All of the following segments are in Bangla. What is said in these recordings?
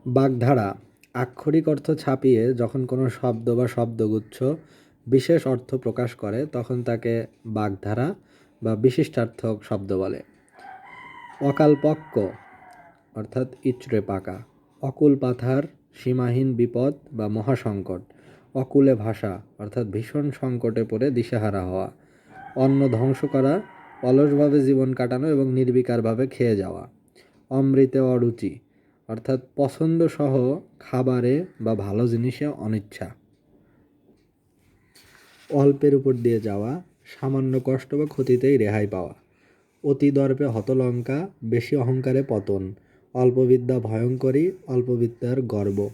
বাগধারা আক্ষরিক অর্থ ছাপিয়ে যখন কোনো শব্দ বা শব্দগুচ্ছ বিশেষ অর্থ প্রকাশ করে তখন তাকে বাগধারা বা বিশিষ্টার্থক শব্দ বলে। অকালপক্ব অর্থাৎ ইচড়ে পাকা। অকুল পাথার সীমাহীন বিপদ বা মহাসংকট। অকুলে ভাষা অর্থাৎ ভীষণ সংকটে পড়ে দিশেহারা হওয়া। অন্ন ধ্বংস করা অলসভাবে জীবন কাটানো এবং নির্বিকারভাবে খেয়ে যাওয়া। অমৃতে অরুচি অর্থাৎ পছন্দসহ খাবারে বা ভালো জিনিসে অনিচ্ছা। অল্পের উপর দিয়ে যাওয়া, সামান্য কষ্ট বা ক্ষতিতেই রেহাই পাওয়া। অতি দর্পে হতলঙ্কা, বেশি অহংকারে পতন। অল্পবিদ্যা ভয়ঙ্করী, অল্পবিদ্যার গর্ব।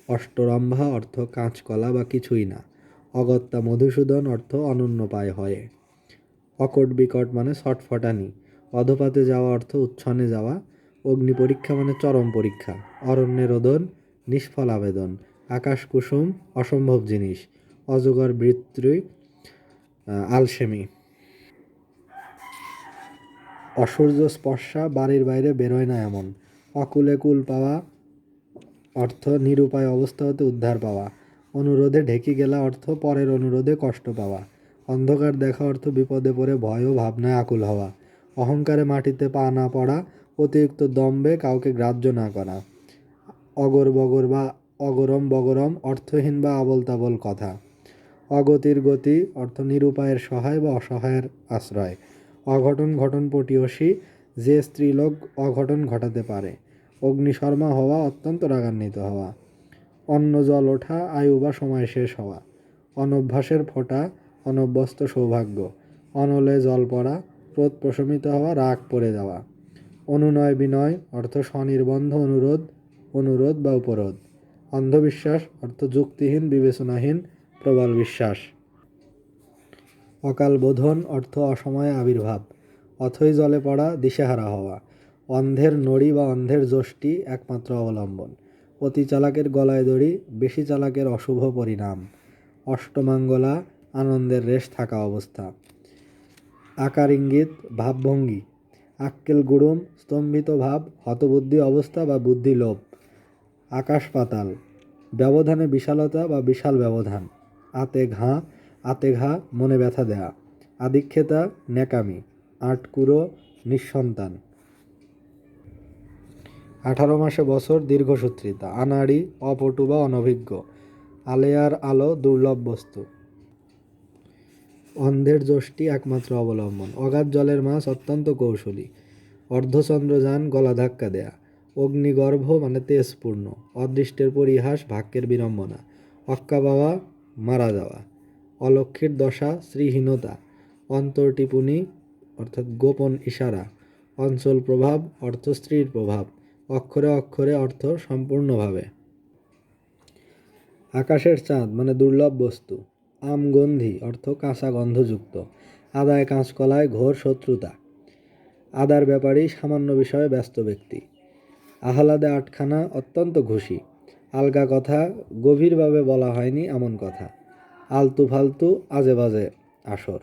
অষ্টরম্ভা অর্থ কাঁচকলা বা কিছুই না। অগত্যা মধুসূদন অর্থ অনন্যপায় হয়। অকট বিকট মানে ছটফটানি। অধপাতে যাওয়া অর্থ উচ্ছনে যাওয়া। অগ্নি পরীক্ষা মানে চরম পরীক্ষা। অরণ্যে রোদন, নিষ্ফল আবেদন। আকাশ কুসুম, অসম্ভব জিনিস। অজগর বৃত্তি, আলসেমি। অসূর্য স্পর্শা, বাড়ির বাইরে বেরোয় না এমন। অকুলে কুল পাওয়া অর্থ নিরুপায় অবস্থা হতে উদ্ধার পাওয়া। অনুরোধে ঢেকি গেলা অর্থ পরের অনুরোধে কষ্ট পাওয়া। অন্ধকার দেখা অর্থ বিপদে পড়ে ভয় ও ভাবনায় আকুল হওয়া। অহংকারে মাটিতে পা না পড়া, অতিরিক্ত দম্ভে কাউকে গ্রাহ্য না করা। অগর বগর বা অগরম বগরম অর্থহীন বা আবল তাবল কথা। অগতির গতি অর্থ নিরুপায়ের সহায় বা অসহায়ের আশ্রয়। অঘটন ঘটন পটীয়সী, যে স্ত্রীলোক অঘটন ঘটাতে পারে। অগ্নিশর্মা হওয়া অত্যন্ত রাগান্বিত হওয়া। অন্ন জল ওঠা, আয়ু বা সময় শেষ হওয়া। অনভ্যাসের ফোঁটা, অনভ্যস্ত সৌভাগ্য। অনলে জল পড়া, ক্রোধ প্রশমিত হওয়া, রাগ পড়ে যাওয়া। অনুনয় বিনয় অর্থ স্বনির্বন্ধ অনুরোধ, অনুরোধ বা উপরোধ। অন্ধবিশ্বাস অর্থ যুক্তিহীন বিবেচনাহীন প্রবল বিশ্বাস। অকাল বোধন অর্থ অসময়ে আবির্ভাব। অথই জলে পড়া, দিশেহারা হওয়া। অন্ধের নড়ি বা অন্ধের যষ্টি একমাত্র অবলম্বন। অতি চালাকের গলায় দড়ি, বেশি চালাকের অশুভ পরিণাম। অষ্টমাঙ্গলা আনন্দের রেশ থাকা অবস্থা। আকার ইঙ্গিত ভাবভঙ্গি। আক্কেল গুড়ুম স্তম্ভিত ভাব, হতবুদ্ধি অবস্থা বা বুদ্ধি লোপ। আকাশ পাতাল ব্যবধানে বিশালতা বা বিশাল ব্যবধান। আতে ঘা মনে ব্যথা দেয়া। আদিক্ষেতা ন্যাকামি। আটকুড়ো নিঃসন্তান। 18 মাসে বছর দীর্ঘসূত্রিতা। আনাড়ি অপটু বা অনভিজ্ঞ। আলেয়ার আলো দুর্লভ বস্তু। অন্ধের যষ্টি একমাত্র অবলম্বন। অগাধ জলের মাছ অত্যন্ত কৌশলী। অর্ধচন্দ্রযান গলা ধাক্কা দেয়া। অগ্নিগর্ভ মানে তেজপূর্ণ। অদৃষ্টের পরিহাস, ভাগ্যের বিড়ম্বনা। অক্কা বাওয়া মারা যাওয়া। অলক্ষীর দশা, শ্রীহীনতা। অন্তর্টিপুনি অর্থাৎ গোপন ইশারা। অঞ্চল প্রভাব অর্থ স্ত্রীর প্রভাব। অক্ষরে অক্ষরে অর্থ সম্পূর্ণভাবে। আকাশের চাঁদ মানে দুর্লভ বস্তু। আমগন্ধি অর্থ কাঁচা গন্ধযুক্ত। আদায় কাঁচকলায় ঘোর শত্রুতা। আদার ব্যাপারী সামান্য বিষয়ে ব্যস্ত ব্যক্তি। আহ্লাদে আটখানা অত্যন্ত খুশি। আলগা কথা গভীরভাবে বলা হয়নি এমন কথা। আলতু ফালতু আজে বাজে আসর।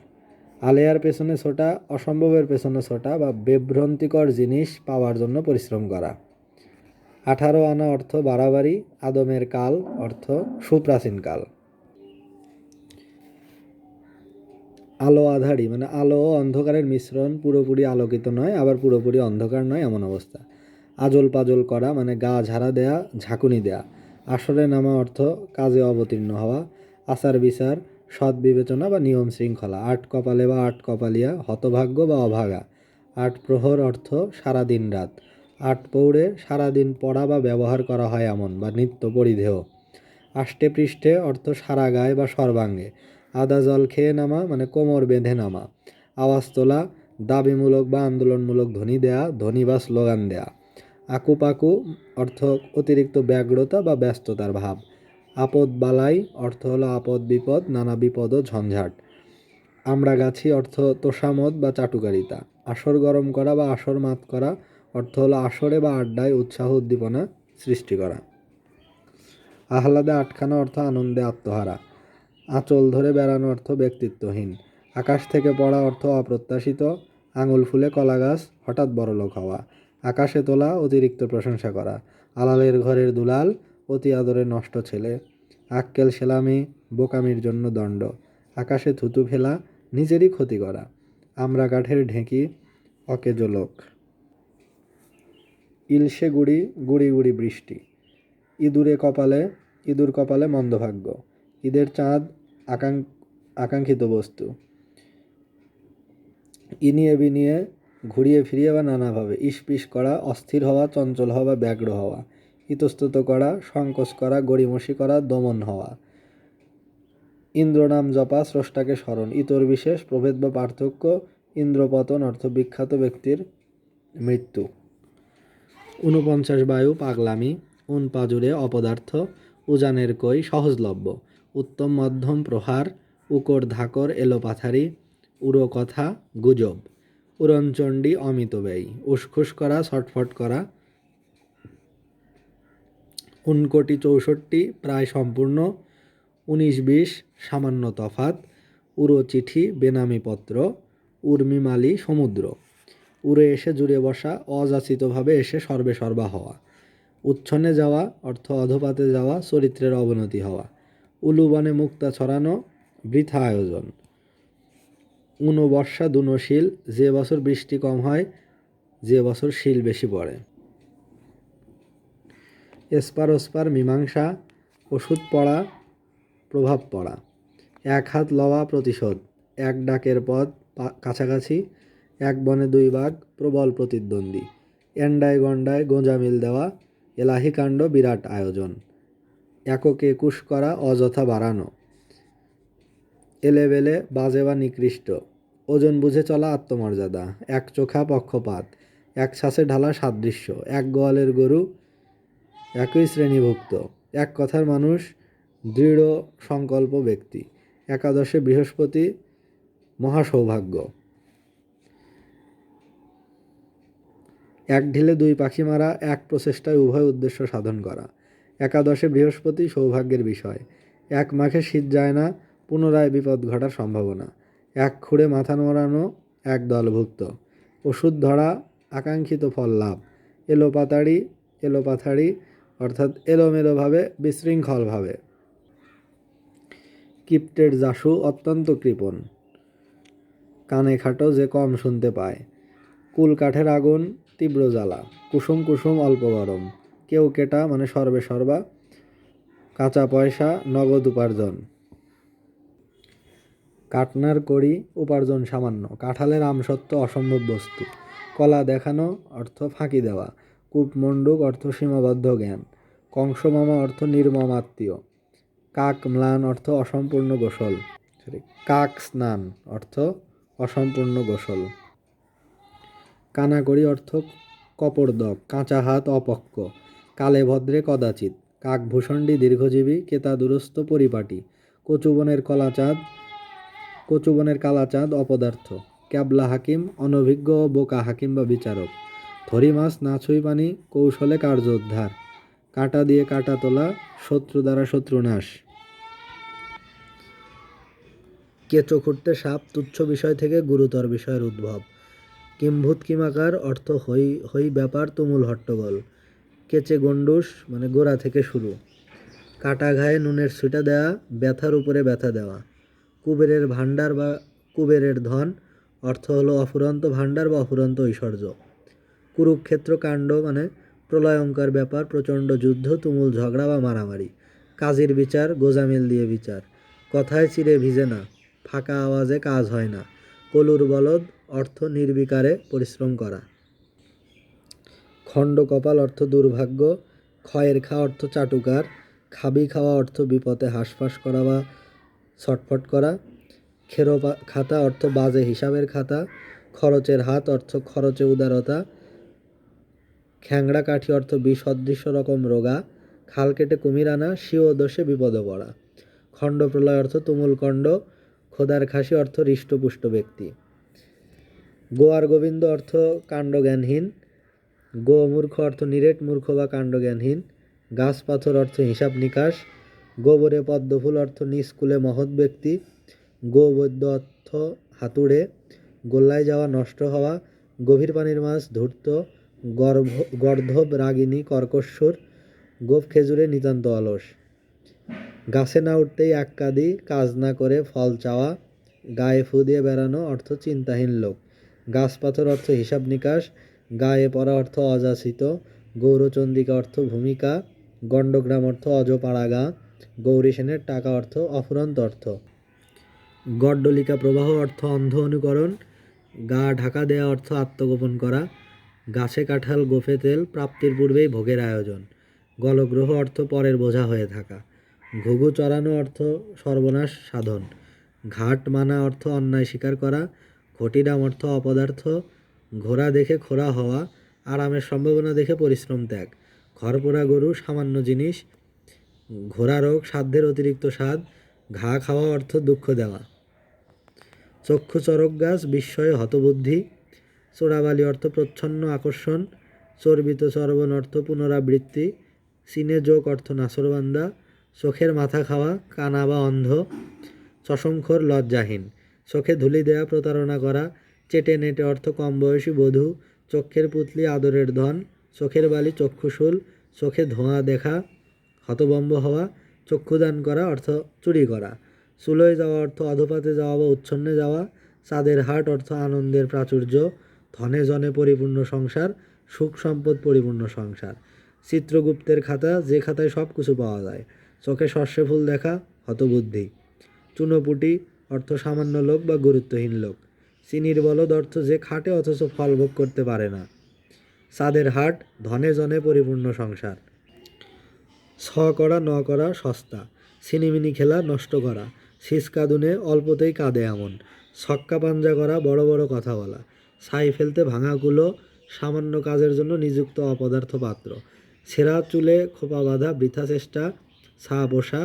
আলেয়ার পেছনে ছোটা, অসম্ভবের পেছনে ছোটা বা বিভ্রান্তিকর জিনিস পাওয়ার জন্য পরিশ্রম করা। 18 আনা অর্থ বাড়াবাড়ি। আদমের কাল অর্থ সুপ্রাচীন কাল। আলো আঁধারি মানে আলো ও অন্ধকারের মিশ্রণ, পুরোপুরি আলোকিত নয় আবার পুরোপুরি অন্ধকার নয় এমন অবস্থা। আজল পাজল করা মানে গা ঝাড়া দেয়া, ঝাঁকুনি দেয়া। আসরে নামা অর্থ কাজে অবতীর্ণ হওয়া। আচার বিচার সৎ বিবেচনা বা নিয়ম শৃঙ্খলা। আট কপালে বা আট কপালিয়া হতভাগ্য বা অভাগা। আট প্রহর অর্থ সারা দিন রাত। আট পৌড়ে সারাদিন পড়া বা ব্যবহার করা হয় এমন বা নিত্য পরিধেয়। আষ্টে পৃষ্ঠে অর্থ সারা গায়ে বা সর্বাঙ্গে। আদা জল খেয়ে নামা মানে কোমর বেঁধে নামা। আওয়াজ তোলা দাবিমূলক বা আন্দোলনমূলক ধ্বনি দেয়া, ধ্বনি বা স্লোগান দেয়া। আকুপাকু অর্থ অতিরিক্ত ব্যগ্রতা বা ব্যস্ততার ভাব। আপদ বালাই অর্থ হলো আপদ বিপদ, নানা বিপদ ও ঝঞ্ঝাট। আমড়াগাছি অর্থ তোষামোদ বা চাটুকারিতা। আসর গরম করা বা আসর মাত করা অর্থ হলো আসরে বা আড্ডায় উৎসাহ উদ্দীপনা সৃষ্টি করা। আহ্লাদে আটখানা অর্থ আনন্দে আত্মহারা। আঁচল ধরে বেড়ানো অর্থ ব্যক্তিত্বহীন। আকাশ থেকে পড়া অর্থ অপ্রত্যাশিত। আঙুল ফুলে কলা গাছ হঠাৎ বড়লোক হওয়া। আকাশে তোলা অতিরিক্ত প্রশংসা করা। আলালের ঘরের দুলাল, অতি আদরে নষ্ট ছেলে। আক্কেল সেলামি, বোকামির জন্য দণ্ড। আকাশে থুতু ফেলা, নিজেরই ক্ষতি করা। আমরা কাঠের ঢেঁকি, অকেজো লোক। ইলশে গুড়ি, গুড়ি গুড়ি বৃষ্টি। ইঁদুর কপালে মন্দভাগ্য। ঈদের চাঁদ, আকাঙ্ক্ষিত বস্তু। ইনিয়ে বিনিয়ে, ঘুরিয়ে ফিরিয়ে বা নানাভাবে। ইস্পিস করা, অস্থির হওয়া, চঞ্চল হওয়া বা ব্যগ্র হওয়া। ইতস্তত করা, সংকোচ করা, গড়িমসি করা, দমন হওয়া। ইন্দ্রনাম জপা, স্রষ্টাকে স্মরণ। ইতর বিশেষ, প্রভেদ বা পার্থক্য। ইন্দ্রপতন অর্থ বিখ্যাত ব্যক্তির মৃত্যু। ৪৯ বায়ু, পাগলামি। পাজুরে, অপদার্থ। উজানের কই, সহজলভ্য। উত্তম মধ্যম, প্রহার। উকর ধাকর, এলোপাথারি। উড়ো কথা, গুজব। উড়নচণ্ডী, অমিত ব্যয়। উসখুস করা, ছটফট করা। ৬৯ ৬৪, প্রায় সম্পূর্ণ। ১৯-২০, সামান্য তফাত। উড়ো চিঠি, বেনামি পত্র। উর্মিমালী, সমুদ্র। উড়ে এসে জুড়ে বসা, অযাচিতভাবে এসে সর্বে সর্বা হওয়া। উচ্ছনে যাওয়া অর্থ অধপাতে যাওয়া, চরিত্রের অবনতি হওয়া। উলুবনে মুক্তা ছড়ানো, বৃথা আয়োজন। বর্ষা দুনশীল, যে বছর বৃষ্টি কম হয়, যে বছর শিল বেশি পড়ে। এসপার ওসপার, মীমাংসা। ওষুধ পড়া, প্রভাব পড়া। এক হাত লওয়া, প্রতিশোধ। এক ডাকের পদ, কাছাকাছি। এক বনে দুই বাঘ, প্রবল প্রতিদ্বন্দ্বী। এন্ডায় গন্ডায়, গোঁজামিল দেওয়া। এলাহি কাণ্ড, বিরাট আয়োজন। এককে কুশ করা, অযথা বাড়ানো। এলেবেলে, বাজে বা নিকৃষ্ট। ওজন বুঝে চলা, আত্মমর্যাদা। এক চোখা, পক্ষপাত। এক ছাঁচে ঢালা, সাদৃশ্য। এক গোয়ালের গরু, একই শ্রেণীভুক্ত। এক কথার মানুষ, দৃঢ় সংকল্প ব্যক্তি। একাদশে বৃহস্পতি, মহাসৌভাগ্য। এক ঢিলে দুই পাখি মারা, এক প্রচেষ্টায় উভয় উদ্দেশ্য সাধন করা। একাদশে বৃহস্পতি, সৌভাগ্যের বিষয়। এক মাঘে শীত যায় না, পুনরায় বিপদ ঘটার সম্ভাবনা। এক খুঁড়ে মাথা নড়ানো, এক দলভুক্ত। ওষুধ ধরা, আকাঙ্ক্ষিত ফল লাভ। এলোপাথাড়ি অর্থাৎ এলোমেলোভাবে, বিশৃঙ্খলভাবে। কিপ্টের জাসু, অত্যন্ত কৃপণ। কানে খাটো, যে কম শুনতে পায়। কুল কাঠের আগুন, তীব্র জ্বালা। কুসুম কুসুম, অল্প গরম। কেউ কেটা মানে সর্বে সর্বা। কাঁচা পয়সা, নগদ উপার্জন। কাটনার কড়ি, উপার্জন সামান্য। কাঁঠালের আমসত্ত্ব, অসম্ভব বস্তু। কলা দেখানো অর্থ ফাঁকি দেওয়া। কূপমণ্ডূক অর্থ সীমাবদ্ধ জ্ঞান। কংসমামা অর্থ নির্মম আত্মীয়। কাক ম্লান অর্থ অসম্পূর্ণ গোসল। কাক স্নান অর্থ অসম্পূর্ণ গোসল। কানাকড়ি অর্থ কপর্দক। কাঁচা হাত, অপক্ক। কালে ভদ্রে, কদাচিৎ। কাকভূষণ্ডী, দীর্ঘজীবী। কেতা দুরস্ত, পরিপাটি। কচুবনের কালাচাঁদ, অপদার্থ। ক্যাবলা হাকিম, অনভিজ্ঞ ও বোকা হাকিম বা বিচারক। ধরি মাছ, না ছুঁই পানি, কৌশলে কার্য উদ্ধার। কাঁটা দিয়ে কাঁটা তোলা, শত্রু দ্বারা শত্রু নাশ। কেঁচো খুঁড়তে সাপ, তুচ্ছ বিষয় থেকে গুরুতর বিষয়ের উদ্ভব। কিম্ভূত কিমাকার অর্থ হই হই ব্যাপার, তুমুল হট্টগোল। কেচে গণ্ডুস মানে গোড়া থেকে শুরু। কাটা ঘায়ে নুনের ছিটা দেওয়া, ব্যথার উপরে ব্যথা দেওয়া। কুবেরের ভাণ্ডার বা কুবেরের ধন অর্থ হলো অফুরন্ত ভাণ্ডার বা অফুরন্ত ঐশ্বর্য। কুরুক্ষেত্র কাণ্ড মানে প্রলয়ঙ্কর ব্যাপার, প্রচণ্ড যুদ্ধ, তুমুল ঝগড়া বা মারামারি। কাজীর বিচার, গোজামিল দিয়ে বিচার। কথায় চিড়ে ভিজে না, ফাঁকা আওয়াজে কাজ হয় না। কলুর বলদ অর্থ নির্বিকারে পরিশ্রম করা। খণ্ড কপাল অর্থ দুর্ভাগ্য। ক্ষয়ের খা অর্থ চাটুকার। খাবি খাওয়া অর্থ বিপদে হাঁসফাঁস করা বা ছটফট করা। খেরো খাতা অর্থ বাজে হিসাবের খাতা। খরচের হাত অর্থ খরচে উদারতা। খ্যাংড়া কাঠি অর্থ বিসদৃশ্য রকম রোগা। খাল কেটে কুমির আনা, স্বীয় দোষে বিপদে পড়া। খণ্ড প্রলয় অর্থ তুমুল কণ্ড। খোদার খাসি অর্থ হৃষ্টপুষ্ট ব্যক্তি। গোয়ার গোবিন্দ অর্থ কাণ্ডজ্ঞানহীন। গোমূর্খ অর্থ নিরেট মূর্খ বা কাণ্ডজ্ঞানহীন। গাছ পাথর অর্থ হিসাব নিকাশ। গোবরে পদ্মফুল অর্থ নিষ্কুলে মহৎ ব্যক্তি। গোবৈদ্য অর্থ হাতুড়ে। গোল্লায় যাওয়া, নষ্ট হওয়া। গভীর পানির মাছ, ধূর্ত। গর্ধব রাগিনী, কর্কশ্বর। গোপ খেজুরে নিতান্ত অলস। গাছে না উঠতেই এক কাঁদি, কাজ না করে ফল চাওয়া, গায়ে ফু দিয়ে বেড়ানো অর্থ চিন্তাহীন লোক। গাছ পাথর অর্থ হিসাব নিকাশ, গায়ে পড়া অর্থ অযাচিত, গৌরচন্দ্রিকা অর্থ ভূমিকা, গণ্ডগ্রাম অর্থ অজপাড়া গাঁ, গৌরী সেনের টাকা অর্থ অফুরন্ত অর্থ। গড্ডলিকা প্রবাহ অর্থ অন্ধ অনুকরণ, গা ঢাকা দেয়া অর্থ আত্মগোপন করা, গাছে কাঁঠাল গোফে তেল প্রাপ্তির পূর্বেই ভোগের আয়োজন। গলগ্রহ অর্থ পরের বোঝা হয়ে থাকা। ঘুঘু চড়ানো অর্থ সর্বনাশ সাধন। ঘাট মানা অর্থ অন্যায় স্বীকার করা, ঘটিরাম অর্থ অপদার্থ, ঘোড়া দেখে খোড়া হওয়া, আরামের সম্ভাবনা দেখে পরিশ্রম ত্যাগ। ঘরপোড়া গরু সামান্য জিনিস, ঘোড়া রোগ সাধ্যের অতিরিক্ত স্বাদ, ঘা খাওয়া অর্থ দুঃখ দেওয়া। চক্ষু চরক গাছ বিস্ময়ে হতবুদ্ধি, চোরাবালি অর্থ প্রচ্ছন্ন আকর্ষণ, চর্বিত চর্বণ অর্থ পুনরাবৃত্তি, সিনে যোগ অর্থ নাসরবান্দা, চোখের মাথা খাওয়া কানা বা অন্ধ, চশমখোর লজ্জাহীন, চোখে ধুলি দেয়া প্রতারণা করা, চেটে নেটে অর্থ কম বয়সী বধূ, চক্ষের পুতলি আদরের ধন, চোখের বালি চক্ষুশূল, চোখে ধোঁয়া দেখা হতবম্ব হওয়া, চক্ষুদান করা অর্থ চুরি করা, চুলোয় যাওয়া অর্থ অধপাতে যাওয়া বা উচ্ছন্নে যাওয়া, চাঁদের হাট অর্থ আনন্দের প্রাচুর্য, ধনে জনে পরিপূর্ণ সংসার, সুখ সম্পদ পরিপূর্ণ সংসার। চিত্রগুপ্তের খাতা, যে খাতায় সব কিছু পাওয়া যায়। চোখে সর্ষে ফুল দেখা হতবুদ্ধি। চুনোপুটি অর্থ সামান্য লোক বা গুরুত্বহীন লোক। চিনির বলদ অর্থ যে খাটে অথচ ফল ভোগ করতে পারে না। চাঁদের হাট ধনে জনে পরিপূর্ণ সংসার। ছ করা ন করা সস্তা, ছিনিমিনি খেলা নষ্ট করা, শীষ কাঁদুনে অল্পতেই কাঁদে এমন, ছক্কা পাঞ্জা করা বড় বড় কথা বলা, ছাই ফেলতে ভাঙা কুলো, সামান্য কাজের জন্য নিযুক্ত অপদার্থ পাত্র, ছেঁড়া চুলে খোপা বাঁধা বৃথা চেষ্টা, ছা বসা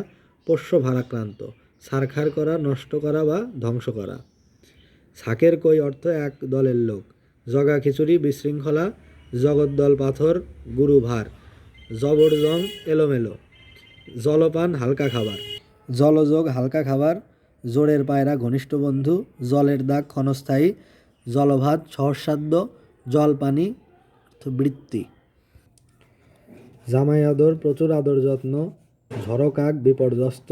পোষ্য ভারাক্রান্ত, ছারখার করা নষ্ট করা বা ধ্বংস করা। ছাকের কই অর্থ এক দলের লোক। জগা খিচুড়ি বিশৃঙ্খলা, জগদ্দল পাথর গুরু ভার, জবরজং এলোমেলো, জলপান হালকা খাবার। জলযোগ হালকা খাবার, জোরের পায়রা ঘনিষ্ঠ বন্ধু, জলের দাগ ক্ষণস্থায়ী, জলভাত সহস্রাদ্য, জলপানি বৃত্তি। জামাই আদর প্রচুর আদর যত্ন, ঝড়ো কাক বিপর্যস্ত,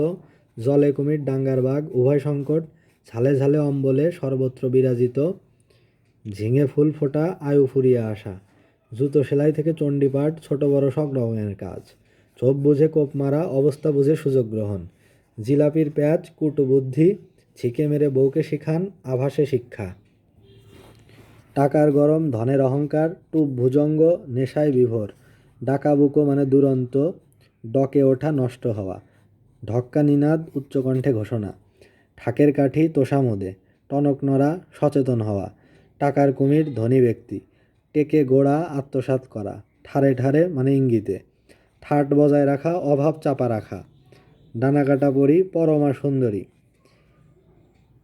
জলে কুমির ডাঙ্গার বাঘ উভয় সংকট, ঝালে ঝালে অম্বলে সর্বত্র বিরাজিত, ঝিঙে ফুল ফোটা আয়ু ফুরিয়ে আসা, জুতো সেলাই থেকে চণ্ডীপাঠ ছোট বড় সব রকমের কাজ, ছোপ বুঝে কোপ মারা অবস্থা বুঝে সুযোগ গ্রহণ, জিলাপির প্যাঁচ কুটুবুদ্ধি, ছিকে মেরে বউকে শিখান আভাসে শিক্ষা। টাকার গরম ধনের অহংকার, টুপ ভুজঙ্গ নেশায় বিভোর, ডাকাবুকো মানে দুরন্ত, ডকে ওঠা নষ্ট হওয়া, ঢক্কা নিনাদ উচ্চকণ্ঠে ঘোষণা, ঠাকের কাঠি তোষামোদে, টনক নড়া সচেতন হওয়া, টাকার কুমির ধনী ব্যক্তি, টেকে গোড়া আত্মসাৎ করা, ঠারে ঠারে মানে ইঙ্গিতে, ঠাট বজায় রাখা অভাব চাপা রাখা, ডানাকাটা পরি পরমা সুন্দরী,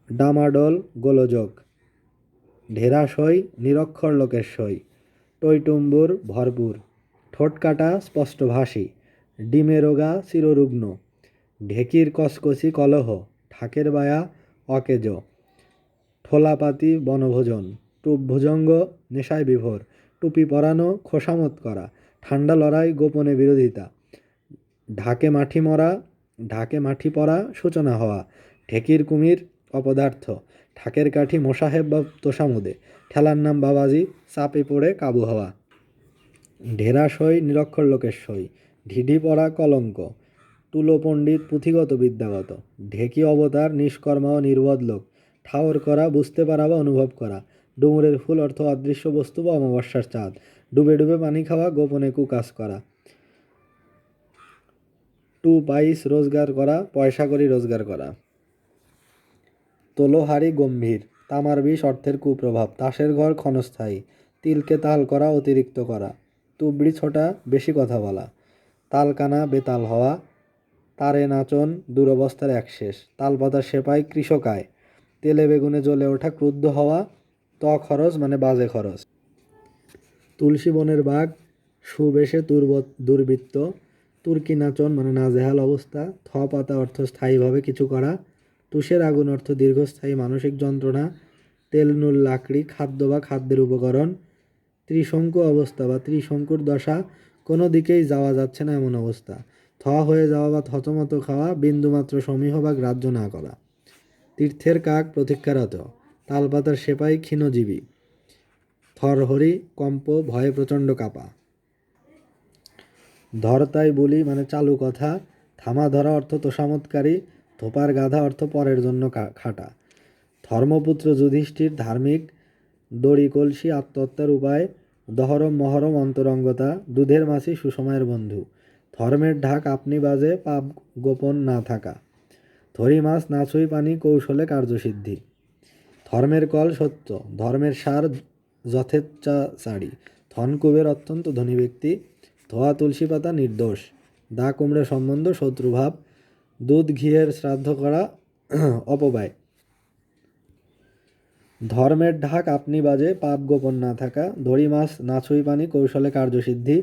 ডামাডোল গোলযোগ, ঢেরা সই নিরক্ষর লোকের সই, টইটুম্বুর ভরপুর, ঠোঁট কাটা স্পষ্টভাষী, ডিমে রোগা চিররুগ্ন, ঢেকির কসকসি কলহ, ঠাকের বায়া অকেজ, ঠোলাপাতি বনভোজন, টুপ ভুজঙ্গ নেশায় বিভোর, টুপি পরানো খোসামত করা, ঠান্ডা লড়াই গোপনে বিরোধিতা, ঢাকে মাঠি পরা সূচনা হওয়া, ঢেকির কুমির অপদার্থ, ঠাকের কাঠি মোসাহেব বা তোষামুদে, ঠেলার নাম বাবাজি চাপে পড়ে কাবু হওয়া, ঢেরা সই নিরক্ষর লোকের সই, ঢিঢি পড়া কলঙ্ক, তুলো পণ্ডিত পুঁথিগত বিদ্যাগত, ঢেকি অবতার নিষ্কর্মা ও নির্বোধ লোক, ঠাওর করা বুঝতে পারা বা অনুভব করা, ডুমুরের ফুল অর্থ অদৃশ্য বস্তু বা অমাবস্যার চাঁদ, ডুবে ডুবে পানি খাওয়া গোপনে কুকাজ করা, টু পাইস রোজগার করা পয়সা করি রোজগার করা। তোলোহারি গম্ভীর, তামার বিষ অর্থের কুপ্রভাব, তাসের ঘর ক্ষণস্থায়ী, তিলকে তাল করা অতিরিক্ত করা, তুবড়ি ছোটা বেশি কথা বলা, তালকানা বেতাল হওয়া, তারে নাচন দুরবস্থার এক শেষ, তালপাতার সেপাই কৃষকায়, তেলে বেগুনে জ্বলে ওঠা ক্রুদ্ধ হওয়া, খরচ মানে বাজে খরচ, তুলসী বনের বাঘ সুবেশে দুর্বৃত্ত, তুর্কি নাচন মানে নাজেহাল অবস্থা, থ পাতা অর্থ স্থায়ীভাবে কিছু করা, তুষের আগুন অর্থ দীর্ঘস্থায়ী মানসিক যন্ত্রণা, তেল নুল লাকড়ি খাদ্য বা খাদ্যের উপকরণ, ত্রিশঙ্কু অবস্থা বা ত্রিশঙ্কুর দশা কোনো দিকেই যাওয়া যাচ্ছে না এমন অবস্থা। হয়ে যাওয়া বা থতমত খাওয়া, বিন্দুমাত্র সমীহ বা গ্রাহ্য না করা। তীর্থের কাক প্রতীক্ষারত, তালপাতার সেপাই ক্ষীণজীবী, থরহরি কম্প, ভয়ে প্রচণ্ড কাঁপা। ধরতাই বলি মানে চালু কথা, থামা ধরা অর্থ তোষামতকারী, ধোপার গাধা অর্থ পরের জন্য খাটা। ধর্মপুত্র যুধিষ্ঠির ধার্মিক, দড়ি কলসি আত্মহত্যার উপায়, দহরম মহরম অন্তরঙ্গতা, দুধের মাছি সুসময়ের বন্ধু। ধর্মের ঢাক আপনি বাজে, পাপ গোপন না থাকা। ধরি মাছ না ছুঁই পানি, কৌশলে কার্যসিদ্ধি। ধর্মের কল সত্য, ধর্মের সার যথেচ্ছাচারী। ধন কুবের অত্যন্ত ধনী ব্যক্তি, ধোয়া তুলসী পাতা নির্দোষ। দা কুমড়ে সম্বন্ধ শত্রুভাব, দুধ ঘিয়ের শ্রাদ্ধ করা অপব্যয়। ধর্মের ঢাক আপনি বাজে, পাপ গোপন না থাকা। ধরি মাছ না ছুঁই পানি, কৌশলে কার্যসিদ্ধি।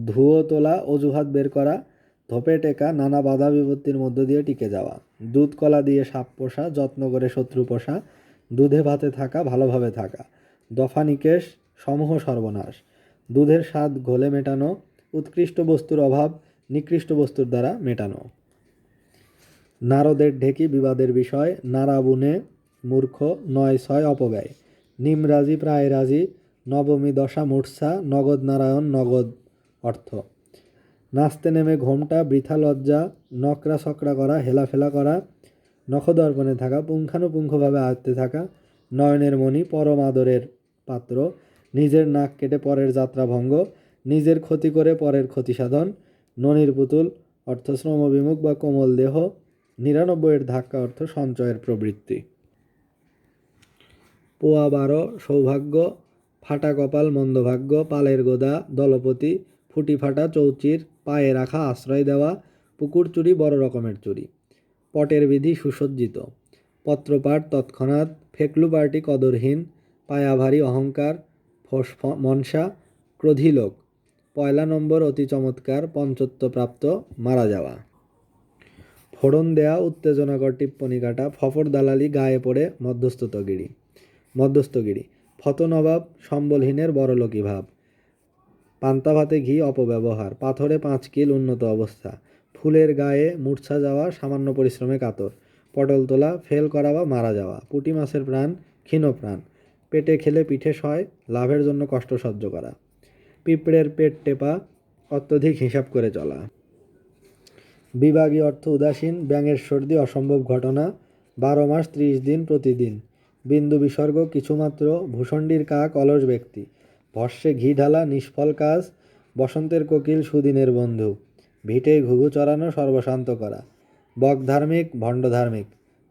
ধুয়ো তোলা, অজুহাত বের করা। ধোপে টেকা, নানা বাধা বিপত্তির মধ্য দিয়ে টিকে যাওয়া। দুধ কলা দিয়ে সাপ পোষা, যত্ন করে শত্রু পোষা। দুধে ভাতে থাকা, ভালোভাবে থাকা। দফা নিকেশ, সমূহ সর্বনাশ। দুধের স্বাদ ঘোলে মেটানো, উৎকৃষ্ট বস্তুর অভাব নিকৃষ্ট বস্তুর দ্বারা মেটানো। নারদের ঢেকি বিবাদের বিষয়, নারা বুনে মূর্খ, নয় ছয় অপব্যয়। নিমরাজি প্রায় রাজি, নবমী দশা মূর্ছা, নগদ নারায়ণ নগদ অর্থ। নাচতে নেমে ঘোমটা, বৃথা লজ্জা, নকরা সকরা করা, হেলাফেলা করা। নখদর্পণে থাকা, পুঙ্খানুপুঙ্খভাবে আয়ত্তে থাকা। নয়নের মণি, পরম আদরের পাত্র। নিজের নাক কেটে পরের যাত্রা ভঙ্গ, নিজের ক্ষতি করে পরের ক্ষতি সাধন। ননির পুতুল অর্থ শ্রমবিমুখ বা কোমল দেহ। ৯৯-এর ধাক্কা অর্থ সঞ্চয়ের প্রবৃত্তি। পোয়া ১২ সৌভাগ্য, ফাটা কপাল মন্দভাগ্য, পালের গোদা দলপতি, ফুটি ফাটা চৌচির, পায়ে রাখা আশ্রয় দেওয়া, পুকুর চুরি বড় রকমের চুরি। পটের বিধি সুসজ্জিত, পত্রপাঠ তৎক্ষণাৎ, ফেকলু পার্টি কদরহীন, পায়া ভারী অহংকার, ফোস মনসা, ক্রোধী লোক। পয়লা নম্বর অতি চমৎকার, পঞ্চত্বপ্রাপ্ত, মারা যাওয়া। ফোড়ন দেয়া, উত্তেজনাকর টিপ্পনী কাটা, ফফর দালালি, গায়ে পড়ে মধ্যস্থগিরি। ফত নবাব, সম্বলহীনের বড়লোকি ভাব। পান্তা ভাতে ঘি অপব্যবহার, পাথরে ৫ কিল উন্নত অবস্থা। ফুলের গায়ে মূর্ছা যাওয়া, সামান্য পরিশ্রমে কাতর। পটল তোলা, ফেল করা বা মারা যাওয়া। পুঁটি মাছের প্রাণ, ক্ষীণ প্রাণ। পেটে খেলে পিঠে সয়, লাভের জন্য কষ্ট সহ্য করা। পিঁপড়ের পেট টেপা, অত্যধিক হিসাব করে চলা। বিভাগী অর্থ উদাসীন, ব্যাঙের সর্দি অসম্ভব ঘটনা। ১২ মাস ৩০ দিন প্রতিদিন। বিন্দু বিসর্গ কিছুমাত্র, ভূষণ্ডির কাক অলস ব্যক্তি। ভস্যে ঘি ঢালা নিষ্ফল কাজ, বসন্তের কোকিল সুদিনের বন্ধু। ভিটেই ঘুঘু চড়ানো, সর্বশান্ত করা। বক ধার্মিক, ভণ্ড ধার্মিক।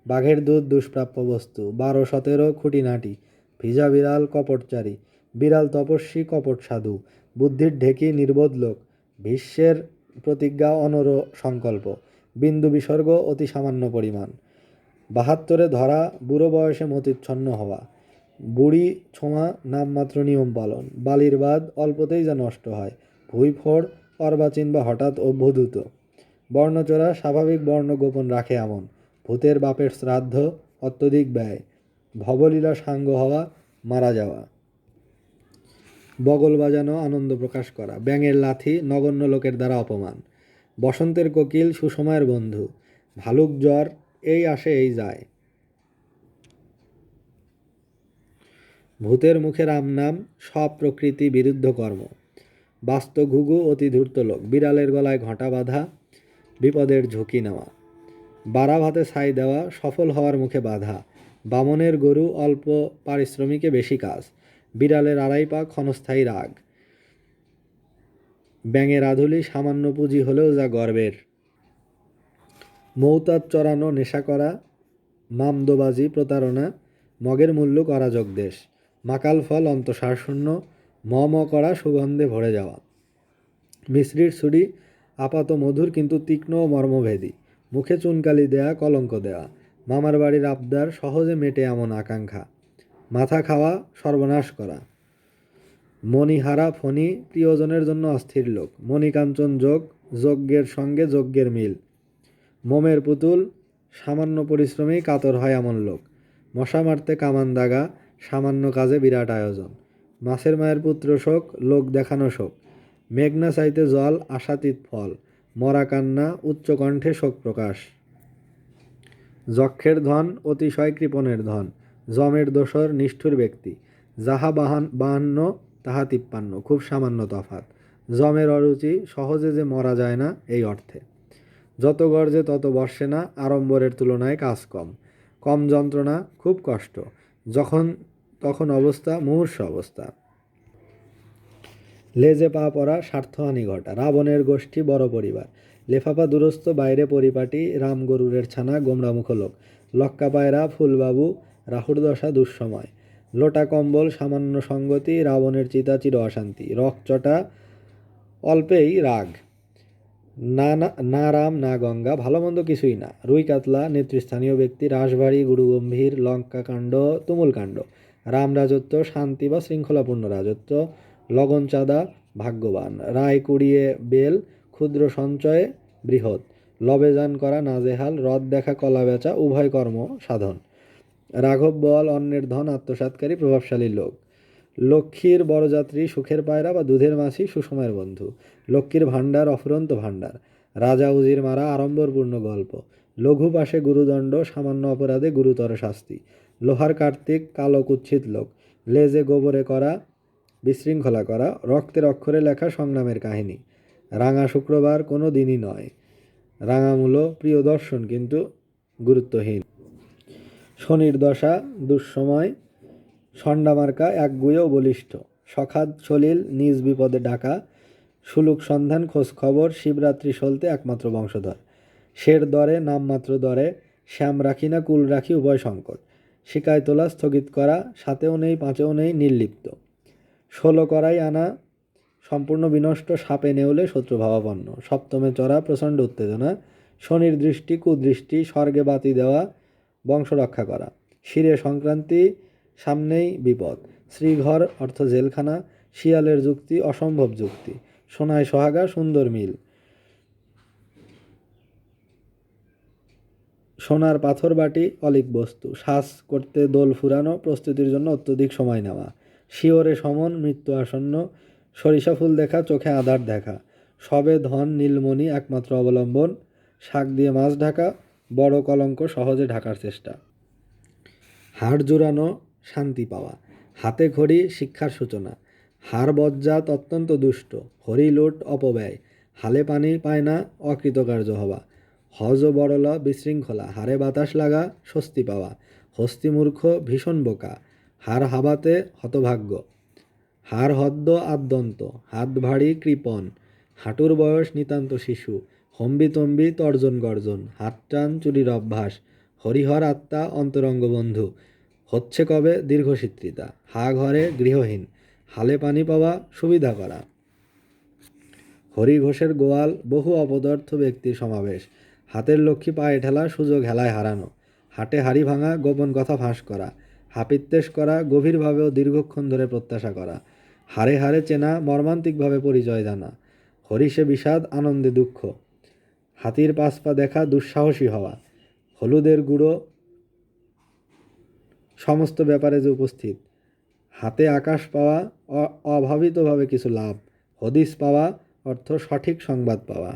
বাঘের দুধ দুষ্প্রাপ্য বস্তু। ১২-১৭ খুঁটিনাটি। ভিজা বিড়াল কপটচারী, বিড়াল তপস্বী কপট সাধু। বুদ্ধির ঢেকি নির্বোধ লোক, ভীষ্মের প্রতিজ্ঞা অনর সংকল্প। বিন্দু বিসর্গ অতি সামান্য পরিমাণ। ৭২ ধরা, বুড়ো বয়সে মতিচ্ছন্ন হওয়া। বুড়ি ছোঁয়া, নামমাত্র নিয়ম পালন। বালির বাদ, অল্পতেই যা নষ্ট হয়। ভুঁইফোড়, অর্বাচীন বা হঠাৎ অভ্যুদূত। বর্ণচোরা, স্বাভাবিক বর্ণ গোপন রাখে এমন। ভূতের বাপের শ্রাদ্ধ, অত্যধিক ব্যয়। ভবলীলা সাঙ্গ হওয়া, মারা যাওয়া। বগল বাজানো, আনন্দ প্রকাশ করা। ব্যাঙের লাথি, নগণ্য লোকের দ্বারা অপমান। বসন্তের কোকিল, সুসময়ের বন্ধু। ভালুক জ্বর, এই আসে এই যায়। ভূতের মুখে রাম নাম, সব প্রকৃতি বিরুদ্ধ কর্ম। বাস্ত ঘুঘু, অতি ধূর্ত লোক। বিড়ালের গলায় ঘণ্টা বাঁধা, বিপদের ঝুঁকি নেওয়া। বাড়া ভাতে ছাই দেওয়া, সফল হওয়ার মুখে বাধা। বামনের গরু, অল্প পারিশ্রমিকে বেশি কাজ। বিড়ালের ২.৫ পা, ক্ষণস্থায়ী রাগ। ব্যাঙের আধুলি, সামান্য পুঁজি হলেও যা গর্বের। মৌতাত চড়ানো, নেশা করা। মামদোবাজি, প্রতারণা। মগের মুল্লুক, অরাজক দেশ। মাকাল ফল, অন্তঃসারশূন্য। ম করা, সুগন্ধে ভরে যাওয়া। মিশ্রির ছুরি, আপাত মধুর কিন্তু তীক্ষ্ণ ও মর্মভেদী। মুখে চুনকালি দেয়া, কলঙ্ক দেওয়া। মামার বাড়ির আবদার, সহজে মেটে এমন আকাঙ্ক্ষা। মাথা খাওয়া, সর্বনাশ করা। মণিহারা ফণি, প্রিয়জনের জন্য অস্থির লোক। মণিকাঞ্চন যোগ, যজ্ঞের সঙ্গে যজ্ঞের মিল। মোমের পুতুল, সামান্য পরিশ্রমেই কাতর হয় এমন লোক। মশা মারতে কামান দাগা, সামান্য কাজে বিরাট আয়োজন। মাছের মায়ের পুত্র শোক, লোক দেখানো শোক। মেঘনা চাইতে জল আশাতীত ফল, মরা কান্না উচ্চকণ্ঠে শোক প্রকাশ। যক্ষের ধন অতিশয় কৃপণের ধন, যমের দোসর নিষ্ঠুর ব্যক্তি, যাহা 52 তাহা 53, খুব সামান্য তফাৎ। যমের অরুচি, সহজে যে মরা যায় না এই অর্থে। যত গর্জে তত বর্ষে না, আড়ম্বরের তুলনায় কাজ কম। কম যন্ত্রণা, খুব কষ্ট, যখন তখন অবস্থা মুমূর্ষু অবস্থা। লেজে পা পড়া, স্বার্থহানি ঘটা, রাবণের গোষ্ঠী বড় পরিবার, লেফাফা দুরস্ত বাইরে পরিপাটি, রাম গরুরের ছানা গোমরামুখ লোক, লক্কা পায়রা ফুলবাবু, রাহুর দশা দুঃসময়, লোটা কম্বল সামান্য সঙ্গতি, রাবণের চিতা চির অশান্তি, রকচটা অল্পেই রাগ, না না না রাম না গঙ্গা, ভালো মন্দ কিছুই না, রুই কাতলা নেতৃস্থানীয় ব্যক্তি, রাশভারী গুরুগম্ভীর, লঙ্কাকাণ্ড তুমুল কাণ্ড, রাম রাজত্ব শান্তি বা শৃঙ্খলাপূর্ণ রাজত্ব, লগন চাঁদা ভাগ্যবান, রায় কুড়িয়ে বেল ক্ষুদ্র সঞ্চয়ে বৃহৎ, লবে যান করা নাজেহাল, রথ দেখা কলা বেচা উভয় কর্ম সাধন, রাঘব বল অন্যের ধন আত্মসাৎকারী প্রভাবশালী লোক, লক্ষ্মীর বরযাত্রী সুখের পায়রা বা দুধের মাছি সুসময়ের বন্ধু, লক্ষ্মীর ভাণ্ডার অফুরন্ত ভাণ্ডার, রাজা উজির মারা আড়ম্বরপূর্ণ গল্প, লঘু পাশে গুরুদণ্ড সামান্য অপরাধে গুরুতর শাস্তি, লোহার কার্তিক কালো কুৎসিত লোক, লেজে গোবরে করা বিশৃঙ্খলা করা, রক্তের অক্ষরে লেখা সংগ্রামের কাহিনী, রাঙা শুক্রবার কোনো দিনই নয়, রাঙামূল প্রিয় দর্শন কিন্তু গুরুত্বহীন, শনির দশা দুঃসময়, ষণ্ডামার্কা একগুঁয়ে ও বলিষ্ঠ, সখাত সলিল নিজ বিপদে ডাকা, সুলুক সন্ধান খোঁজ খবর, শিবরাত্রি সলতে একমাত্র বংশধর, শের দরে নামমাত্র দরে, শ্যাম রাখি না কুল রাখি উভয় সংকট, শিকায় তোলা স্থগিত করা, সাতেও নেই পাঁচেও নেই নির্লিপ্ত, 16 করাই আনা সম্পূর্ণ বিনষ্ট, সাপে নেউলে শত্রুভাবাপন্ন, সপ্তমে চড়া প্রচণ্ড উত্তেজনা, শনির দৃষ্টি কুদৃষ্টি, স্বর্গে বাতি দেওয়া বংশ রক্ষা করা, শিরে সংক্রান্তি সামনেই বিপদ, শ্রীঘর অর্থ জেলখানা, শিয়ালের যুক্তি অসম্ভব যুক্তি, সোনায় সোহাগা সুন্দর মিল, সোনার পাথর বাটি অলিক বস্তু, শ্বাস করতে দোল ফুরানো প্রস্তুতির জন্য অত্যধিক সময় নেওয়া, শিওরে সমন মৃত্যু আসন্ন, সরিষা ফুল দেখা চোখে আধার দেখা, সবে ধন নীলমণি একমাত্র অবলম্বন, শাক দিয়ে মাছ ঢাকা বড় কলঙ্ক সহজে ঢাকার চেষ্টা, হাড় জুড়ানো শান্তি পাওয়া, হাতে খড়ি শিক্ষার সূচনা, হাড় বজ্জাত অত্যন্ত দুষ্ট, হরি লুট অপব্যয়, হালে পানি পায় না অকৃতকার্য হওয়া, হজ ও বড়লা বিশৃঙ্খলা, হাড়ে বাতাস লাগা স্বস্তি পাওয়া, হস্তি মূর্খ ভীষণ বোকা, হাড় হাবাতে হতভাগ্য, হাড় হদ্দ আদ্যন্ত, হাত ভারী কৃপণ, হাঁটুর বয়স নিতান্ত শিশু, হম্বিতম্বি তর্জন গর্জন, হাত টান চুরির অভ্যাস, হরিহর আত্মা অন্তরঙ্গ বন্ধু, হচ্ছে কবে দীর্ঘসিত্রিতা, হা ঘরে গৃহহীন, হালে পানি পাওয়া সুবিধা করা, হরি ঘোষের গোয়াল বহু অপদার্থ ব্যক্তির সমাবেশ, হাতের লক্ষ্মী পায়ে ঠেলা সুযোগ হেলায় হারানো, হাটে হাড়ি ভাঙা গোপন কথা ফাঁস করা, হাপিত্যেশ করা গভীরভাবে ও দীর্ঘক্ষণ ধরে প্রত্যাশা করা, হারে হারে চেনা মর্মান্তিকভাবে পরিচয় জানা, হরিষে বিষাদ আনন্দে দুঃখ, হাতির পাঁচ পা দেখা দুঃসাহসী হওয়া, হলুদের গুঁড়ো সমস্ত ব্যাপারে যে উপস্থিত, হাতে আকাশ পাওয়া অভাবিতভাবে কিছু লাভ, হদিস পাওয়া অর্থ সঠিক সংবাদ পাওয়া।